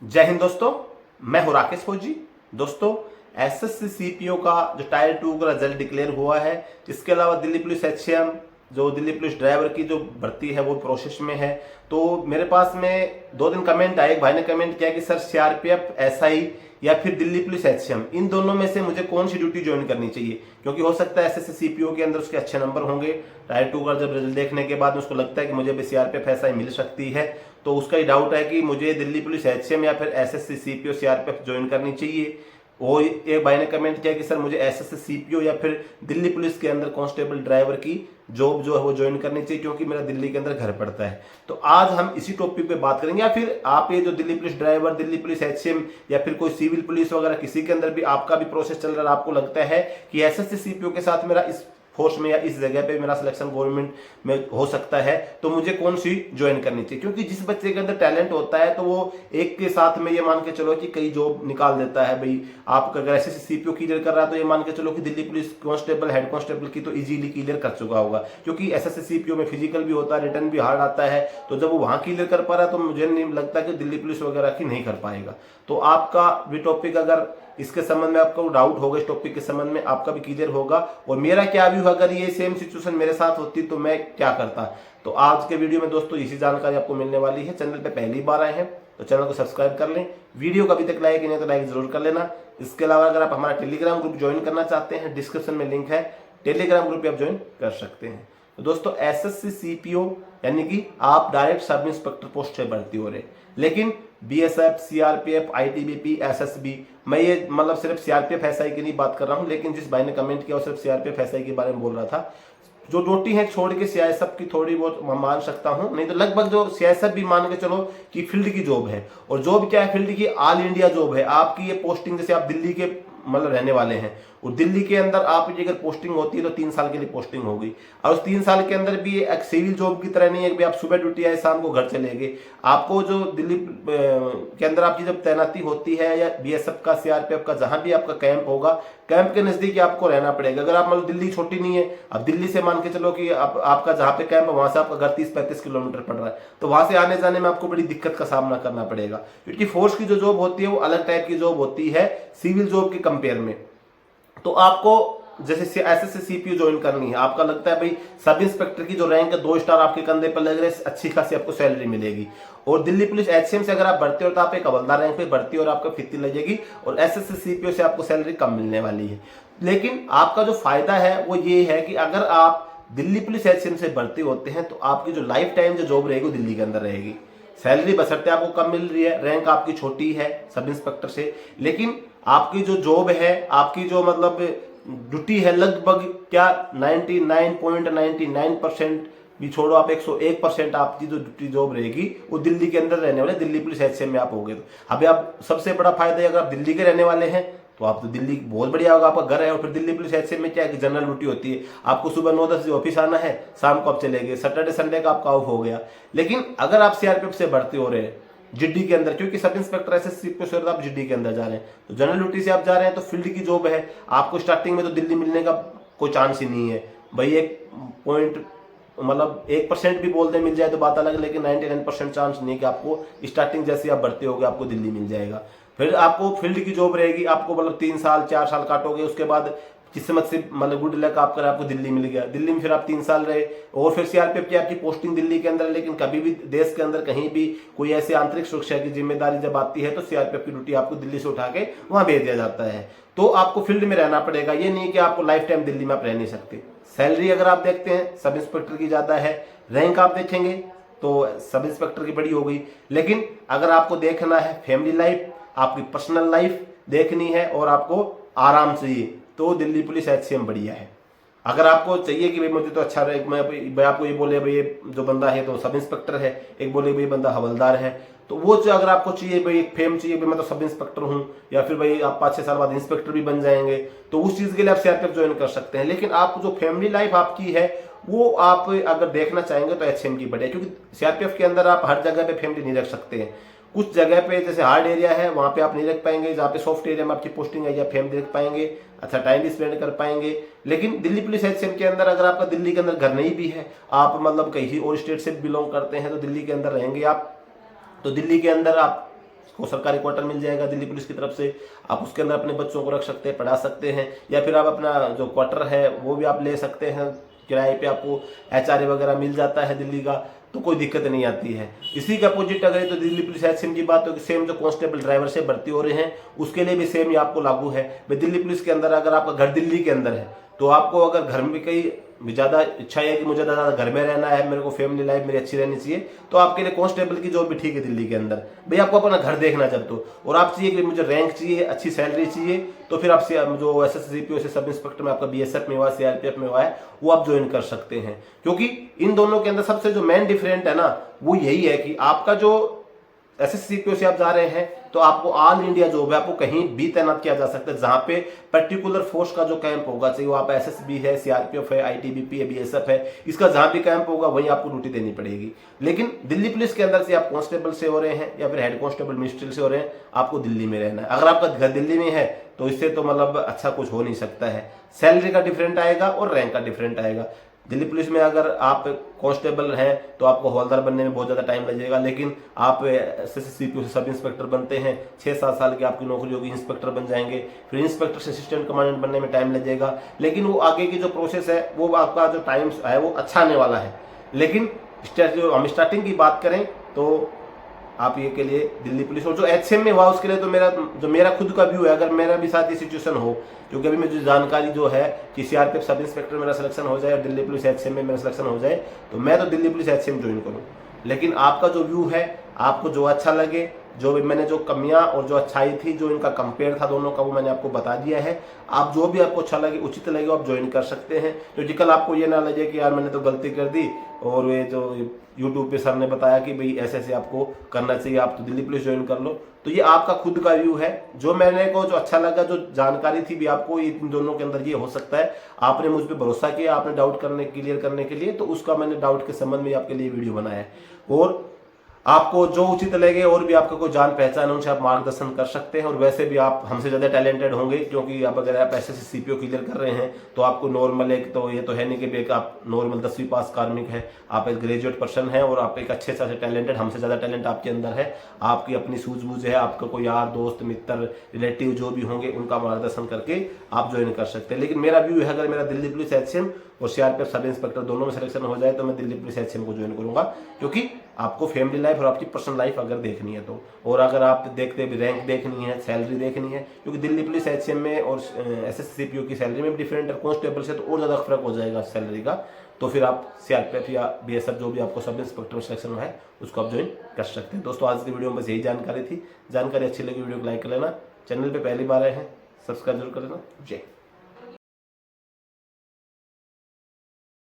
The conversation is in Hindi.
जय हिंद दोस्तों, मैं हूं राकेश फौजी। दोस्तों, एसएससी सीपीओ का जो टायर 2 का रिजल्ट डिक्लेयर हुआ है। इसके अलावा दिल्ली पुलिस एचसीएम जो दिल्ली पुलिस ड्राइवर की जो भर्ती है वो प्रोसेस में है। तो मेरे पास में 2 दिन कमेंट आए। एक भाई ने कमेंट किया कि सर सीआरपीएफ एसआई या फिर दिल्ली पुलिस एचसीएम, इन दोनों में से मुझे कौन सी ड्यूटी ज्वाइन करनी चाहिए, क्योंकि हो सकता है एसएससी सीपीओ के अंदर उसके अच्छे नंबर होंगे। टायर 2 का जब रिजल्ट देखने के बाद उसको लगता है कि मुझे भी सीआरपीएफ एसआई मिल सकती है, तो उसका ही डाउट है कि मुझे दिल्ली पुलिस एचसीएम या फिर एसएससी सीपीओ सीआरपीएफ ज्वाइन करनी चाहिए। वो एक भाई ने कमेंट किया कि सर मुझे एसएससी सीपीओ या फिर दिल्ली पुलिस के अंदर कांस्टेबल ड्राइवर की जॉब जो है वो ज्वाइन करनी चाहिए, क्योंकि मेरा दिल्ली के अंदर घर पड़ता है। तो आज हम इसी टॉपिक पे बात करेंगे। या फिर आप ये जो Delhi police driver, Delhi police HCM या फिर कोई सिविल पुलिस वगैरह किसी के अंदर भी आपका भी प्रोसेस चल रहा है, आपको लगता है कि एसएससी सीपीओ के साथ मेरा इस फोर्स में या इस जगह पे मेरा सिलेक्शन गवर्नमेंट में हो सकता है, तो मुझे कौन सी ज्वाइन करनी चाहिए। क्योंकि जिस बच्चे के अंदर टैलेंट होता है तो वो एक के साथ में ये मान के चलो कि कई जॉब निकाल देता है। भाई आपका अगर एसएससी सीपीओ क्लियर कर रहा है तो ये मान के चलो कि Delhi police constable, head constable की तो इजीली क्लियर कर चुका होगा, क्योंकि एसएससी सीपीओ में फिजिकल भी होता है, रिटर्न भी हार्ड आता है। तो जब वो वहां क्लियर कर पा रहा है तो मुझे नहीं लगता कि दिल्ली पुलिस वगैरह की नहीं कर पाएगा। तो आपका भी टॉपिक, अगर इसके संबंध में आपको डाउट होगा, इस टॉपिक के संबंध में आपका भी क्लियर होगा और मेरा क्या व्यू, अगर ये सेम सिचुएशन मेरे साथ होती तो मैं क्या करता। तो आज के वीडियो में दोस्तों इसी जानकारी आपको मिलने वाली है। चैनल पे पहली बार आए हैं तो चैनल को सब्सक्राइब कर लें। वीडियो को अभी तक लाइक नहीं तो लाइक जरूर कर लेना। इसके अलावा अगर आप हमारा टेलीग्राम ग्रुप ज्वाइन करना चाहते हैं, डिस्क्रिप्शन में लिंक है, टेलीग्राम ग्रुप पे आप ज्वाइन कर सकते हैं। तो दोस्तों, एसएससी सीपीओ यानी कि आप डायरेक्ट सब इंस्पेक्टर पोस्ट से भर्ती हो रहे, लेकिन बीएसएफ, सीआरपीएफ, आईटीबीपी, एसएसबी, मैं ये मतलब सिर्फ सीआरपीएफ एसआई की नहीं बात कर रहा हूं, लेकिन जिस भाई ने कमेंट किया वो सिर्फ सीआरपीएफ एसआई के बारे में बोल रहा था। जो ड्यूटी है छोड़ के सीआईएसएफ की थोड़ी बहुत मान सकता हूं, नहीं तो लगभग जो सीआईएसएफ भी मान के चलो कि फील्ड की जॉब है। और जॉब क्या है, फील्ड की ऑल इंडिया जॉब है। आपकी ये पोस्टिंग, जैसे आप दिल्ली के मतलब रहने वाले हैं और दिल्ली के अंदर आपकी अगर पोस्टिंग होती है तो 3 साल के लिए पोस्टिंग होगी। और उस 3 साल के अंदर भी एक सिविल जॉब की तरह नहीं है कि आप सुबह ड्यूटी आए शाम को घर चले गए। आपको जो दिल्ली के अंदर आपकी जब तैनाती होती है, या बीएसएफ का, सीआरपीएफ का, जहां भी आपका कैंप होगा, कैंप के नजदीक आपको रहना पड़ेगा। अगर आप मतलब दिल्ली छोटी नहीं है, अब दिल्ली से मान के चलो कि आपका जहां पे कैंप है वहां से आपका घर 30-35 किलोमीटर पड़ रहा है, तो वहां से आने जाने में आपको बड़ी दिक्कत का सामना करना पड़ेगा। क्योंकि फोर्स की जो जॉब होती है वो अलग टाइप की जॉब होती है सिविल जॉब के कंपेयर में। तो आपको जैसे एसएससी सीपीओ ज्वाइन करनी है, आपका लगता है भाई सब इंस्पेक्टर की जो रैंक है 2 स्टार आपके कंधे पर लग रहे, अच्छी खासी आपको सैलरी मिलेगी। और दिल्ली पुलिस एचसीएम से अगर आप भर्ती हो तो आप एक हवलदार रैंक पे भर्ती और आपको फिफ्टी लगेगी, और एसएससी सीपीओ से आपको सैलरी कम मिलने वाली है। लेकिन आपका जो फायदा है वो ये है कि अगर आप दिल्ली पुलिस एचसीएम से भर्ती होते हैं तो आपकी जो लाइफ टाइम जो जॉब रहेगी वो दिल्ली के अंदर रहेगी। सैलरी बशर्ते आपको कम मिल रही है, रैंक आपकी छोटी है सब इंस्पेक्टर से, लेकिन आपकी जो जॉब है, आपकी जो मतलब ड्यूटी है, लगभग क्या 99.99% भी छोड़ो, आप 101% आपकी जो ड्यूटी जॉब रहेगी वो दिल्ली के अंदर रहने वाले, दिल्ली पुलिस एचसीएम में आप होगे। तो अभी आप सबसे बड़ा फायदा है, अगर आप दिल्ली के रहने वाले हैं तो आप तो दिल्ली बहुत बढ़िया होगा, आपका घर है। और फिर दिल्ली पुलिस एचसीएम में क्या है कि जनरल ड्यूटी होती है, आपको सुबह 9-10 बजे ऑफिस आना है, शाम को आप चले गए, सैटरडे संडे का आपका ऑफ हो गया। लेकिन अगर आप सीआरपीएफ से भर्ती हो रहे हैं जिड्डी के अंदर, क्योंकि सब इंस्पेक्टर एसएससी पे आप जिड्डी के अंदर जा रहे हैं, तो जनरल ड्यूटी से आप जा रहे हैं तो फील्ड की जॉब है, आपको स्टार्टिंग में तो दिल्ली मिलने का कोई चांस ही नहीं है भाई। एक पॉइंट मतलब 1% भी बोल दे मिल जाए तो बात अलग है, लेकिन 99% चांस नहीं कि आपको स्टार्टिंग जैसे आप भर्ती होगे आपको दिल्ली मिल जाएगा। फिर आपको फील्ड की जॉब रहेगी, आपको मतलब 3 साल 4 साल काटोगे, उसके बाद किस्मत से मतलब गुड लक आपको दिल्ली मिल गया। दिल्ली में फिर आप 3 साल रहे और फिर सीआरपीएफ की आपकी पोस्टिंग दिल्ली के अंदर है, लेकिन कभी भी देश के अंदर कहीं भी कोई ऐसी आंतरिक सुरक्षा की जिम्मेदारी जब आती है तो सीआरपीएफ की ड्यूटी आपको दिल्ली से उठा के वहां भेज दिया जाता है। तो आपको फील्ड में रहना पड़ेगा, ये नहीं कि आपको लाइफ टाइम दिल्ली में आप रह नहीं सकते। सैलरी अगर आप देखते हैं सब इंस्पेक्टर की ज्यादा है, रैंक आप देखेंगे तो सब इंस्पेक्टर की बड़ी हो गई। लेकिन अगर आपको देखना है फैमिली लाइफ, आपकी पर्सनल लाइफ देखनी है और आपको आराम चाहिए, तो दिल्ली पुलिस एचसीएम बढ़िया है। अगर आपको चाहिए कि भाई मुझे तो अच्छा रहे, मैं आपको ये बोले भाई ये जो बंदा है तो सब इंस्पेक्टर है, एक बोले भाई बंदा हवलदार है, तो वो जो अगर आपको चाहिए भाई एक फेम चाहिए भाई मैं तो सब इंस्पेक्टर हूँ, या फिर भाई आप 5-6 साल बाद इंस्पेक्टर भी बन जाएंगे, तो उस चीज के लिए आप सीआरपीएफ ज्वाइन कर सकते हैं। लेकिन आप जो फैमिली लाइफ आपकी है वो आप अगर देखना चाहेंगे तो एचसीएम की बढ़िया, क्योंकि सीआरपीएफ के अंदर आप हर जगह पे फैमिली नहीं रख सकते हैं। कुछ जगह पे जैसे हार्ड एरिया है वहां पे आप नहीं रख पाएंगे, जहाँ पे सॉफ्ट एरिया में आपकी पोस्टिंग है या फैमिली रख पाएंगे, अच्छा टाइम भी स्पेंड कर पाएंगे। लेकिन दिल्ली पुलिस एचसीएम के अंदर अगर आपका दिल्ली के अंदर घर नहीं भी है, आप मतलब कहीं और स्टेट से बिलोंग करते हैं तो दिल्ली के अंदर रहेंगे आप, तो दिल्ली के अंदर आप को सरकारी क्वार्टर मिल जाएगा दिल्ली पुलिस की तरफ से, आप उसके अंदर अपने बच्चों को रख सकते हैं, पढ़ा सकते हैं, या फिर आप अपना जो क्वार्टर है वो भी आप ले सकते हैं किराए पे, आपको HRA वगैरह मिल जाता है दिल्ली का, तो कोई दिक्कत नहीं आती है। इसी के अपोजिट अगर तो दिल्ली पुलिस HCM की बात हो कि सेम जो कांस्टेबल ड्राइवर से भर्ती हो रहे हैं उसके लिए भी सेम ही आपको लागू है। भाई दिल्ली पुलिस के अंदर अगर आपका घर दिल्ली के अंदर है तो आपको अगर घर में कहीं ज़्यादा इच्छा है कि मुझे ज़्यादा घर में रहना है, मेरे को फैमिली लाइफ मेरी अच्छी रहनी चाहिए, तो आपके लिए कांस्टेबल की जॉब भी ठीक है दिल्ली के अंदर। भाई आपको अपना घर देखना जब तो, और आप चाहिए कि मुझे रैंक चाहिए, अच्छी सैलरी चाहिए, तो फिर आप जो SSCPO से सब इंस्पेक्टर में आपका BSF में हुआ, CRPF में हुआ है, वो आप ज्वाइन कर सकते हैं। क्योंकि इन दोनों के अंदर सबसे जो मेन डिफरेंट है ना वो यही है कि आपका जो SSCPO से आप जा रहे हैं तो आपको ऑल इंडिया जॉब है, आपको कहीं भी तैनात किया जा सकता है, जहां पे पर्टिकुलर फोर्स का जो कैंप होगा, चाहे वो आप SSB है, CRPF है, ITBP है, BSF है, इसका जहां भी कैंप होगा वहीं आपको ड्यूटी देनी पड़ेगी। लेकिन दिल्ली पुलिस के अंदर से आप कांस्टेबल से हो रहे हैं या फिर हेड कांस्टेबल मिनिस्ट्रियल से हो रहे हैं, आपको दिल्ली में रहना है। अगर आपका घर दिल्ली में है तो इससे तो मतलब अच्छा कुछ हो नहीं सकता है। सैलरी का डिफरेंट आएगा और रैंक का डिफरेंट आएगा। दिल्ली पुलिस में अगर आप कांस्टेबल हैं तो आपको हवलदार बनने में बहुत ज़्यादा टाइम लगेगा, लेकिन आप SSCPO से सब इंस्पेक्टर बनते हैं, 6-7 साल की आपकी नौकरी होगी, इंस्पेक्टर बन जाएंगे, फिर इंस्पेक्टर से असिस्टेंट कमांडेंट बनने में टाइम लगेगा। लेकिन वो आगे की जो प्रोसेस है वो आपका जो टाइम है वो अच्छा आने वाला है। लेकिन जो हम स्टार्टिंग की बात करें तो आप ये के लिए दिल्ली पुलिस, और जो HCM में हुआ उसके लिए तो मेरा खुद का व्यू है, अगर मेरा भी साथ ये सिचुएशन हो, क्योंकि अभी मुझे जानकारी जो है कि CRPF सब इंस्पेक्टर मेरा सिलेक्शन हो जाए और दिल्ली पुलिस HCM में मेरा सिलेक्शन हो जाए तो मैं तो दिल्ली पुलिस HCM ज्वाइन करूँ। लेकिन आपका जो व्यू है, आपको जो अच्छा लगे, जो मैंने जो कमियां और जो अच्छाई थी, जो इनका कंपेयर था दोनों का, वो मैंने आपको बता दिया है। आप जो भी आपको अच्छा लगे, उचित लगे, आप ज्वाइन कर सकते हैं। क्योंकि कल आपको ये ना लगे कि यार मैंने तो गलती कर दी और ये जो यूट्यूब पे सर ने बताया कि भाई ऐसे ऐसे आपको करना चाहिए, आप तो दिल्ली पुलिस ज्वाइन कर लो। तो ये आपका खुद का व्यू है, जो मैंने को जो अच्छा लगा, जो जानकारी थी भी आपको इन दोनों के अंदर ये हो सकता है, आपने मुझ पर भरोसा किया, आपने डाउट क्लियर करने के लिए, तो उसका मैंने डाउट के संबंध में आपके लिए वीडियो बनाया है। और आपको जो उचित लगे और भी आपका कोई जान पहचान है उनसे आप मार्गदर्शन कर सकते हैं। और वैसे भी आप हमसे ज़्यादा टैलेंटेड होंगे, क्योंकि आप अगर आप SSCPO क्लियर कर रहे हैं तो आपको नॉर्मल एक तो ये तो है नहीं कि भी एक आप नॉर्मल 10वीं पास कार्मिक है, आप एक ग्रेजुएट पर्सन है और आप एक अच्छे से टैलेंटेड, हमसे ज़्यादा टैलेंट आपके अंदर है, आपकी अपनी सूझबूझ है, आपका कोई यार दोस्त मित्र रिलेटिव जो भी होंगे उनका मार्गदर्शन करके आप ज्वाइन कर सकते हैं। लेकिन मेरा व्यू है, अगर मेरा दिल्ली पुलिस HCM और CRPF सब इंस्पेक्टर दोनों में सिलेक्शन हो जाए तो मैं दिल्ली पुलिस HCM को ज्वाइन करूंगा, क्योंकि आपको फैमिली लाइफ और आपकी पर्सनल लाइफ अगर देखनी है तो, और अगर आप देखते भी रैंक देखनी है, सैलरी देखनी है, क्योंकि दिल्ली पुलिस HCM में और SSCPO की सैलरी में डिफरेंट है, कांस्टेबल से तो और ज़्यादा फर्क हो जाएगा सैलरी का। तो फिर आप CRPF या BSF जो भी आपको सब इंस्पेक्टर में सिलेक्शन हुआ है उसको आप ज्वाइन कर सकते हैं। दोस्तों आज की वीडियो में बस यही जानकारी थी। जानकारी अच्छी लगी वीडियो को लाइक कर लेना, चैनल पर पहली बार आए हैं सब्सक्राइब जरूर कर लेना। जय